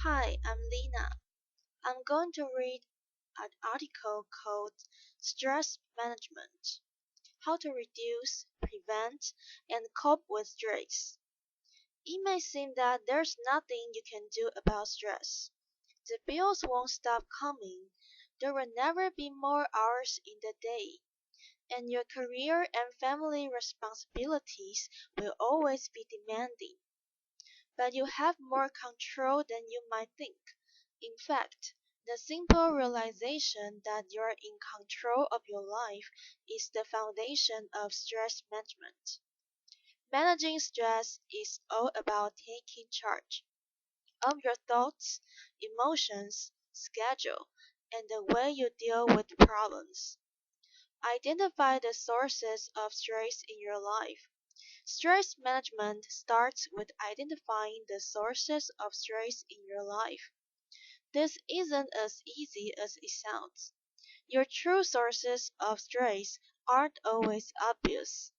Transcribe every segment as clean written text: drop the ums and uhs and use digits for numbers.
Hi, I'm Lena. I'm going to read an article called Stress Management: How to Reduce, Prevent, and Cope with Stress. It may seem that there's nothing you can do about stress. The bills won't stop coming, there will never be more hours in the day, and your career and family responsibilities will always be demanding. But you have more control than you might think. In fact, the simple realization that you're in control of your life is the foundation of stress management. Managing stress is all about taking charge of your thoughts, emotions, schedule, and the way you deal with problems. Identify the sources of stress in your life. Stress management starts with identifying the sources of stress in your life. This isn't as easy as it sounds. Your true sources of stress aren't always obvious,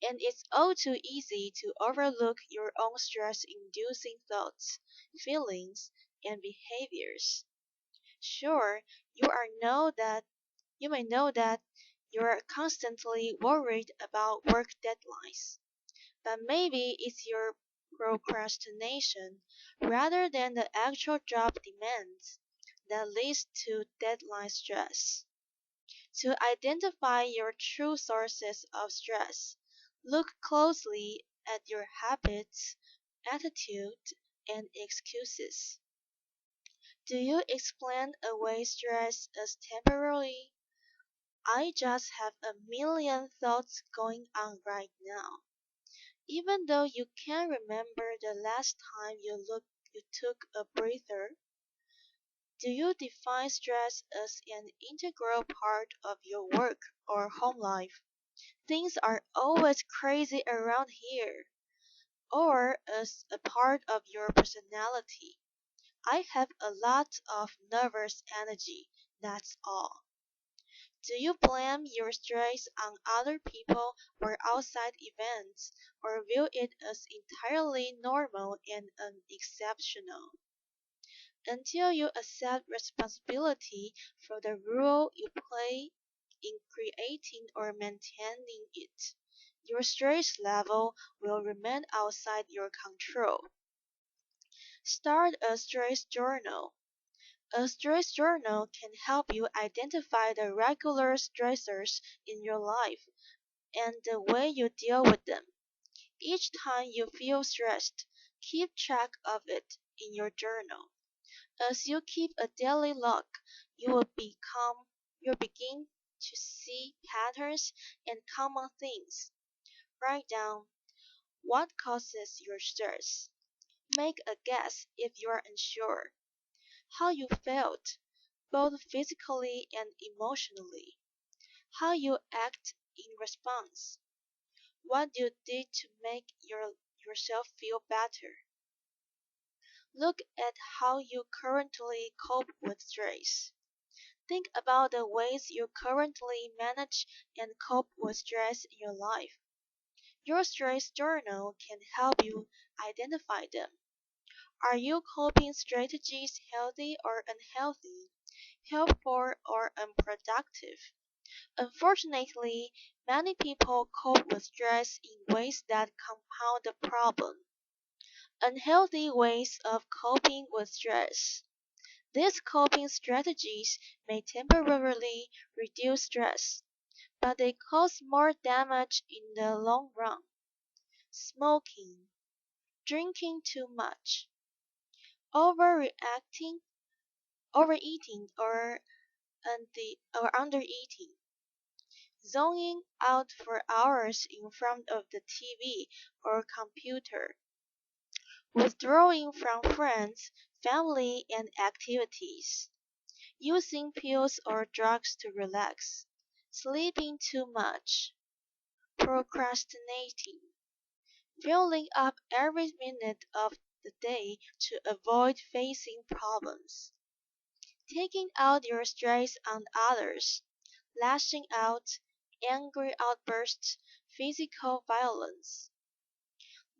and it's all too easy to overlook your own stress-inducing thoughts, feelings, and behaviors. Sure, you may know that you're constantly worried about work deadlines, but maybe it's your procrastination rather than the actual job demands that leads to deadline stress. To identify your true sources of stress, look closely at your habits, attitude, and excuses. Do you explain away stress as temporary? I just have a million thoughts going on right now. Even though you can't remember the last time you took a breather, do you define stress as an integral part of your work or home life? Things are always crazy around here. Or as a part of your personality. I have a lot of nervous energy, that's all. Do you blame your stress on other people or outside events, or view it as entirely normal and unexceptional? Until you accept responsibility for the role you play in creating or maintaining it, your stress level will remain outside your control. Start a stress journal. A stress journal can help you identify the regular stressors in your life and the way you deal with them. Each time you feel stressed, keep track of it in your journal. As you keep a daily log, you will become you begin to see patterns and common themes. Write down what causes your stress. Make a guess if you are unsure. How you felt, both physically and emotionally. How you act in response. What you did to make yourself feel better. Look at how you currently cope with stress. Think about the ways you currently manage and cope with stress in your life. Your stress journal can help you identify them. Are your coping strategies healthy or unhealthy, helpful or unproductive? Unfortunately, many people cope with stress in ways that compound the problem. Unhealthy ways of coping with stress. These coping strategies may temporarily reduce stress, but they cause more damage in the long run. Smoking, drinking too much, overreacting, overeating or undereating, zoning out for hours in front of the TV or computer, withdrawing from friends, family, and activities, using pills or drugs to relax, sleeping too much, procrastinating, filling up every minute of the day to avoid facing problems, taking out your stress on others, lashing out, angry outbursts, physical violence.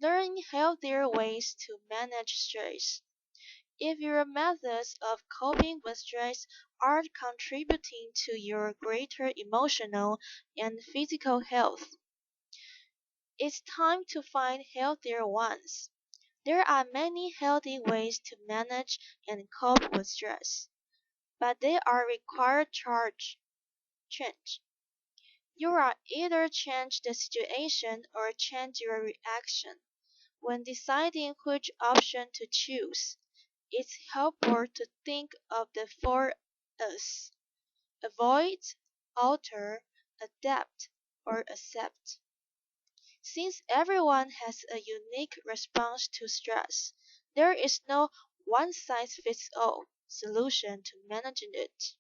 Learn healthier ways to manage stress. If your methods of coping with stress aren't contributing to your greater emotional and physical health, it's time to find healthier ones. There are many healthy ways to manage and cope with stress, but they are required change. You are either change the situation or change your reaction. When deciding which option to choose, it's helpful to think of the four Us: avoid, alter, adapt, or accept. Since everyone has a unique response to stress, there is no one-size-fits-all solution to managing it.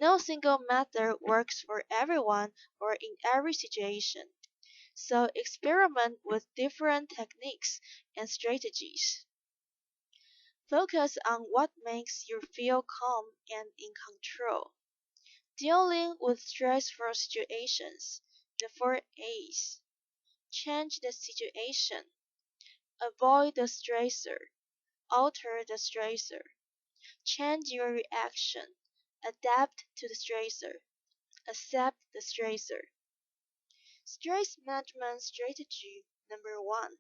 No single method works for everyone or in every situation, so experiment with different techniques and strategies. Focus on what makes you feel calm and in control. Dealing with stressful situations. The four A's. Change the situation. Avoid the stressor. Alter the stressor. Change your reaction. Adapt to the stressor. Accept the stressor. Stress management strategy number one.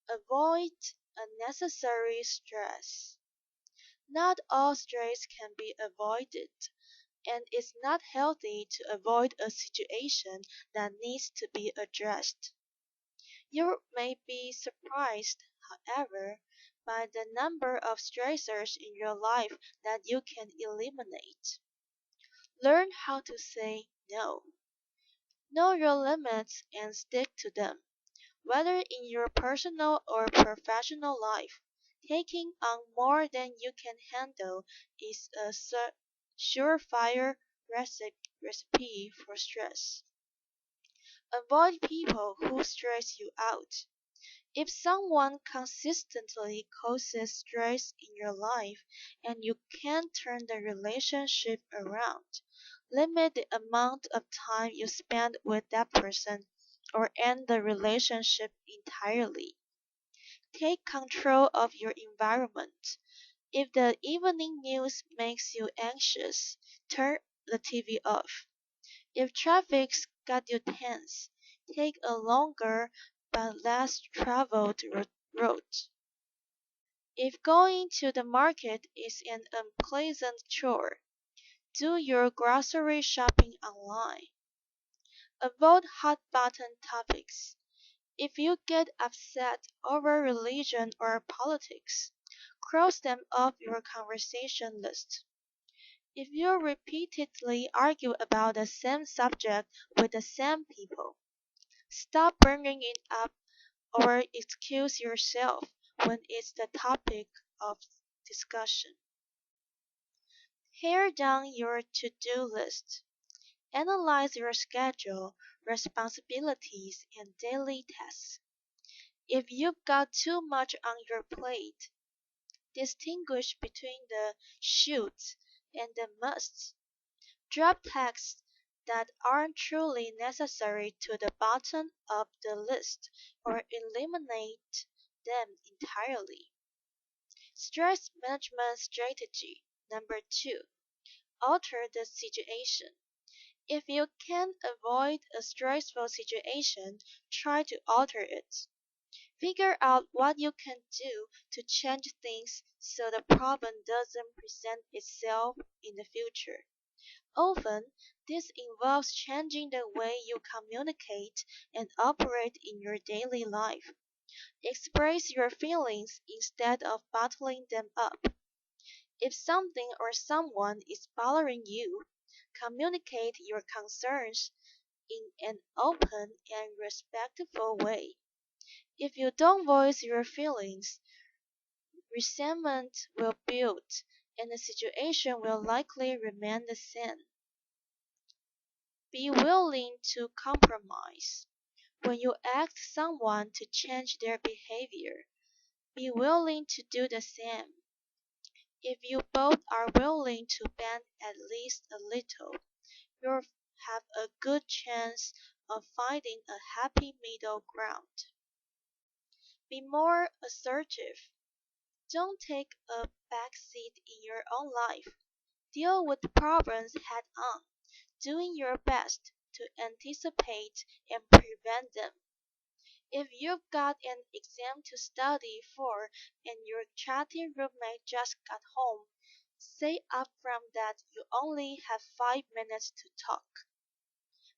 Avoid unnecessary stress. Not all stress can be avoided, and it's not healthy to avoid a situation that needs to be addressed. You may be surprised, however, by the number of stressors in your life that you can eliminate. Learn how to say no. Know your limits and stick to them. Whether in your personal or professional life, taking on more than you can handle is a surefire recipe for stress. Avoid people who stress you out. If someone consistently causes stress in your life and you can't turn the relationship around, limit the amount of time you spend with that person or end the relationship entirely. Take control of your environment. If the evening news makes you anxious, turn the TV off. If traffic's got you tense, take a longer but less traveled route. If going to the market is an unpleasant chore, do your grocery shopping online. Avoid hot button topics. If you get upset over religion or politics, cross them off your conversation list. If you repeatedly argue about the same subject with the same people, stop bringing it up or excuse yourself when it's the topic of discussion. Pare down your to-do list. Analyze your schedule, responsibilities, and daily tasks. If you've got too much on your plate, distinguish between the shoulds and the musts. Drop tasks that aren't truly necessary to the bottom of the list or eliminate them entirely. Stress management strategy number two. Alter the situation. If you can't avoid a stressful situation, try to alter it. Figure out what you can do to change things so the problem doesn't present itself in the future. Often, this involves changing the way you communicate and operate in your daily life. Express your feelings instead of bottling them up. If something or someone is bothering you, communicate your concerns in an open and respectful way. If you don't voice your feelings, resentment will build, and the situation will likely remain the same. Be willing to compromise. When you ask someone to change their behavior, be willing to do the same. If you both are willing to bend at least a little, you'll have a good chance of finding a happy middle ground. Be more assertive. Don't take a backseat in your own life. Deal with the problems head on, doing your best to anticipate and prevent them. If you've got an exam to study for and your chatty roommate just got home, say upfront that you only have 5 minutes to talk.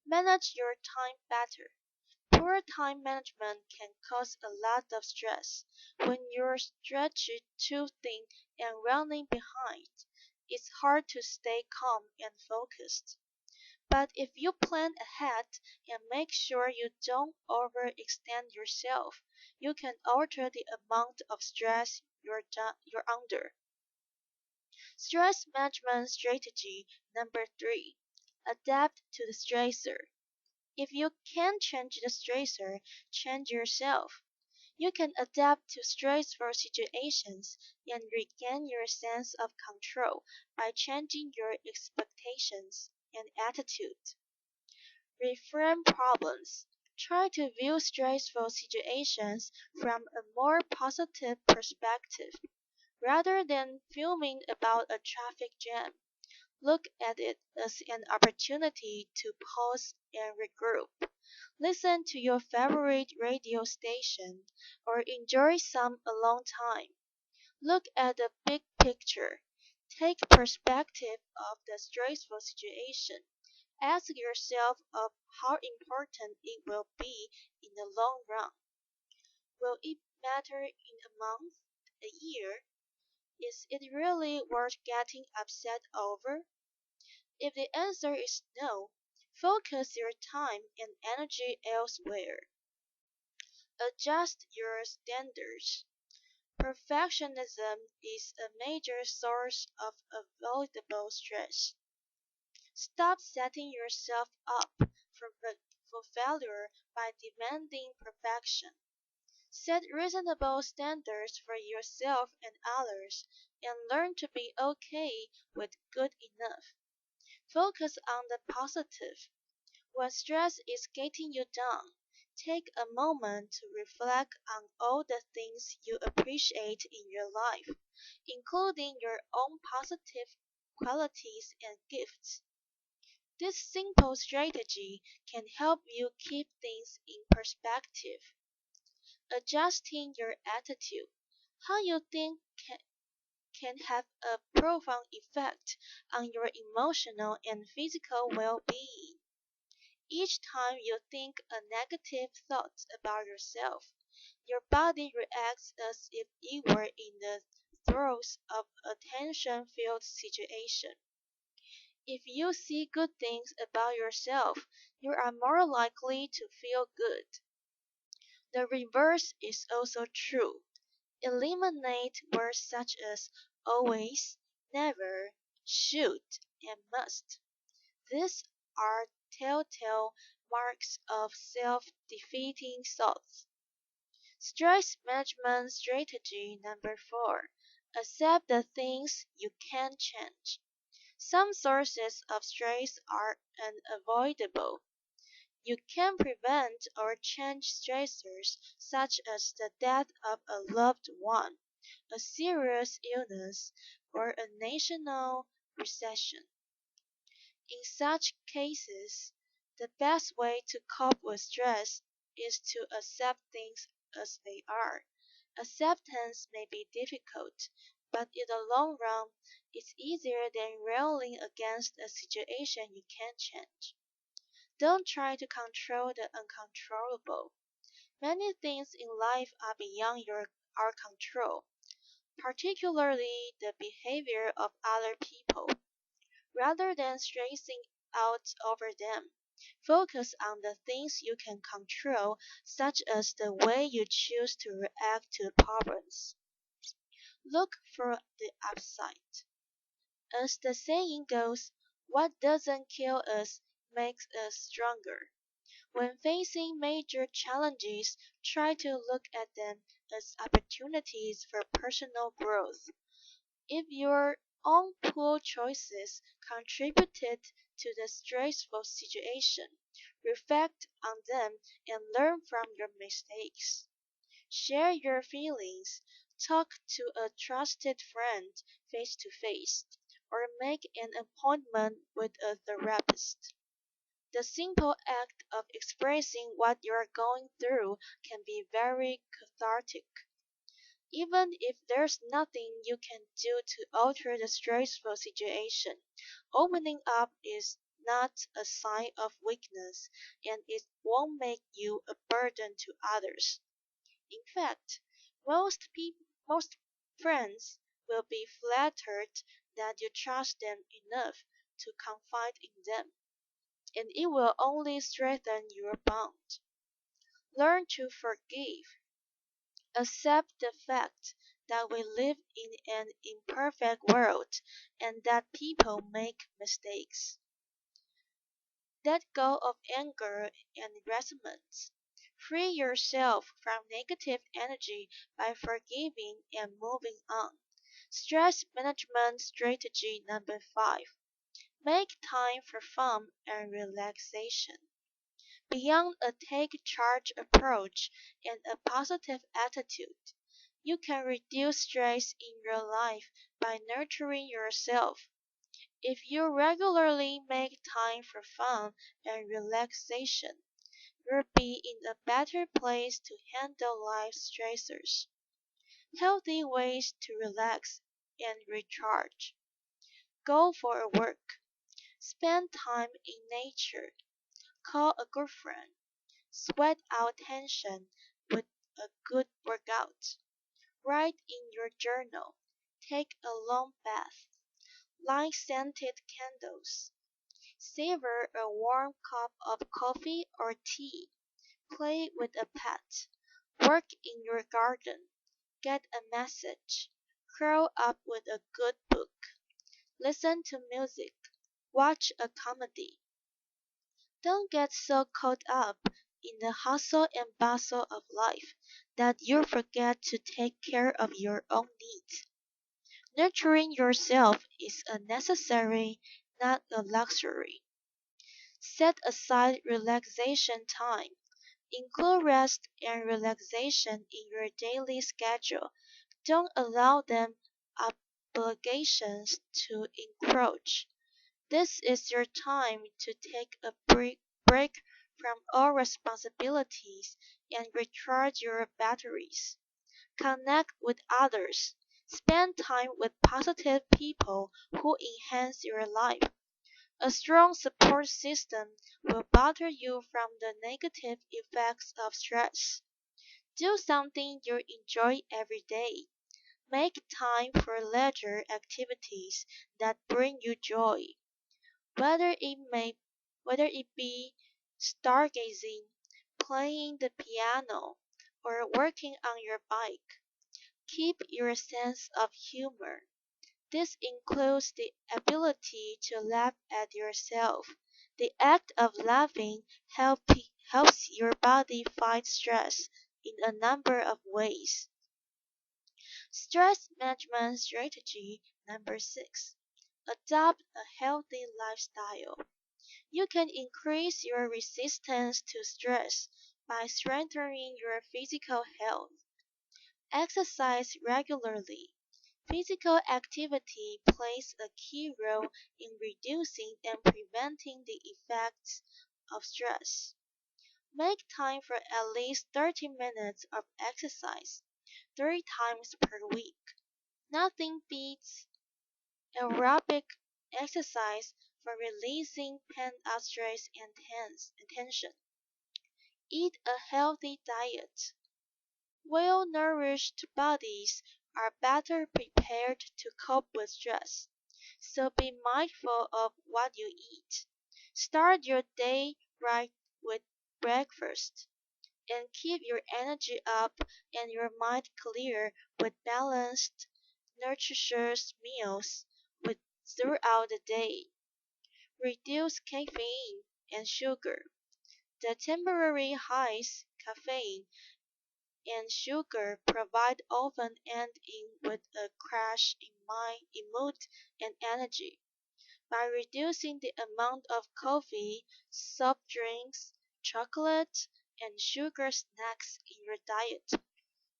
Manage your time better. Poor time management can cause a lot of stress. When you're stretched too thin and running behind, it's hard to stay calm and focused. But if you plan ahead and make sure you don't overextend yourself, you can alter the amount of stress you're under. Stress management strategy number 3. Adapt to the stressor. If you can't change the stressor, change yourself. You can adapt to stressful situations and regain your sense of control by changing your expectations and attitude. Reframe problems. Try to view stressful situations from a more positive perspective. Rather than fuming about a traffic jam, look at it as an opportunity to pause and regroup. Listen to your favorite radio station or enjoy some alone time. Look at the big picture. Take perspective of the stressful situation. Ask yourself of how important it will be in the long run. Will it matter in a month, a year? Is it really worth getting upset over? If the answer is no, focus your time and energy elsewhere. Adjust your standards. Perfectionism is a major source of avoidable stress. Stop setting yourself up for failure by demanding perfection. Set reasonable standards for yourself and others, and learn to be okay with good enough. Focus on the positive. When stress is getting you down, take a moment to reflect on all the things you appreciate in your life, including your own positive qualities and gifts. This simple strategy can help you keep things in perspective. Adjusting your attitude. How you think can have a profound effect on your emotional and physical well being. Each time you think a negative thought about yourself, your body reacts as if it were in the throes of a tension filled situation. If you see good things about yourself, you are more likely to feel good. The reverse is also true. Eliminate words such as always, never, should, and must. These are telltale marks of self-defeating thoughts. Stress management strategy number 4. Accept the things you can change. Some sources of stress are unavoidable. You can prevent or change stressors such as the death of a loved one, a serious illness, or a national recession. In such cases, the best way to cope with stress is to accept things as they are. Acceptance may be difficult, but in the long run, it's easier than railing against a situation you can't change. Don't try to control the uncontrollable. Many things in life are beyond our control, particularly the behavior of other people. Rather than stressing out over them, focus on the things you can control, such as the way you choose to react to problems. Look for the upside. As the saying goes, what doesn't kill us makes us stronger. When facing major challenges, try to look at them as opportunities for personal growth. If your own poor choices contributed to the stressful situation, reflect on them and learn from your mistakes. Share your feelings. Talk to a trusted friend face to face, or make an appointment with a therapist. The simple act of expressing what you're going through can be very cathartic. Even if there's nothing you can do to alter the stressful situation, opening up is not a sign of weakness and it won't make you a burden to others. In fact, most friends will be flattered that you trust them enough to confide in them, and it will only strengthen your bond. Learn to forgive. Accept the fact that we live in an imperfect world and that people make mistakes. Let go of anger and resentment. Free yourself from negative energy by forgiving and moving on. Stress management strategy number 5. Make time for fun and relaxation. Beyond a take charge approach and a positive attitude, you can reduce stress in your life by nurturing yourself. If you regularly make time for fun and relaxation, you'll be in a better place to handle life's stressors. Healthy ways to relax and recharge. Go for a walk. Spend time in nature. Call a good friend. Sweat out tension with a good workout. Write in your journal. Take a long bath. Light scented candles. Savor a warm cup of coffee or tea. Play with a pet. Work in your garden. Get a message. Curl up with a good book. Listen to music. Watch a comedy. Don't get so caught up in the hustle and bustle of life that you forget to take care of your own needs. Nurturing yourself is a necessary, not a luxury. Set aside relaxation time. Include rest and relaxation in your daily schedule. Don't allow them obligations to encroach. This is your time to take a break from all responsibilities and recharge your batteries. Connect with others. Spend time with positive people who enhance your life. A strong support system will bother you from the negative effects of stress. Do something you enjoy every day. Make time for leisure activities that bring you joy. Whether whether it be stargazing, playing the piano, or working on your bike. Keep your sense of humor. This includes the ability to laugh at yourself. The act of laughing helps your body fight stress in a number of ways. Stress management strategy number 6. Adopt a healthy lifestyle. You can increase your resistance to stress by strengthening your physical health. Exercise regularly. Physical activity plays a key role in reducing and preventing the effects of stress. Make time for at least 30 minutes of exercise 3 times per week. Nothing beats aerobic exercise for releasing pent-up stress and tension. Eat a healthy diet. Well-nourished bodies are better prepared to cope with stress, so be mindful of what you eat. Start your day right with breakfast, and keep your energy up and your mind clear with balanced, nutritious meals throughout the day. Reduce caffeine and sugar. The temporary highs caffeine and sugar provide often end with a crash in mood and energy. By reducing the amount of coffee, soft drinks, chocolate, and sugar snacks in your diet,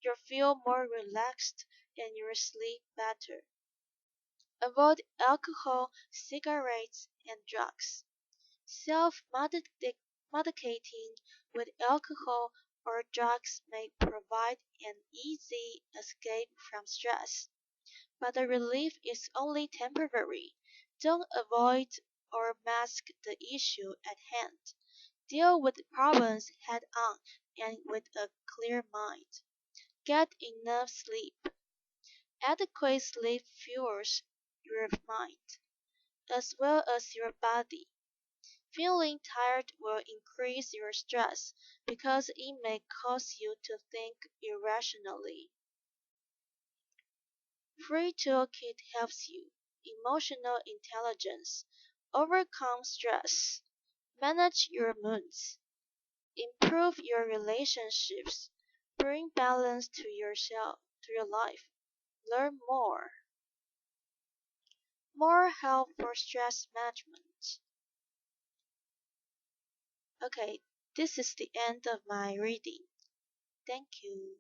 you feel more relaxed and you sleep better. Avoid alcohol, cigarettes, and drugs. Self-medicating with alcohol or drugs may provide an easy escape from stress, but the relief is only temporary. Don't avoid or mask the issue at hand. Deal with problems head on and with a clear mind. Get enough sleep. Adequate sleep fuels your mind as well as your body. Feeling tired will increase your stress because it may cause you to think irrationally. Free Toolkit helps you. Emotional intelligence. Overcome stress. Manage your moods. Improve your relationships. Bring balance to yourself, to your life. Learn more. More help for stress management. Okay, this is the end of my reading. Thank you.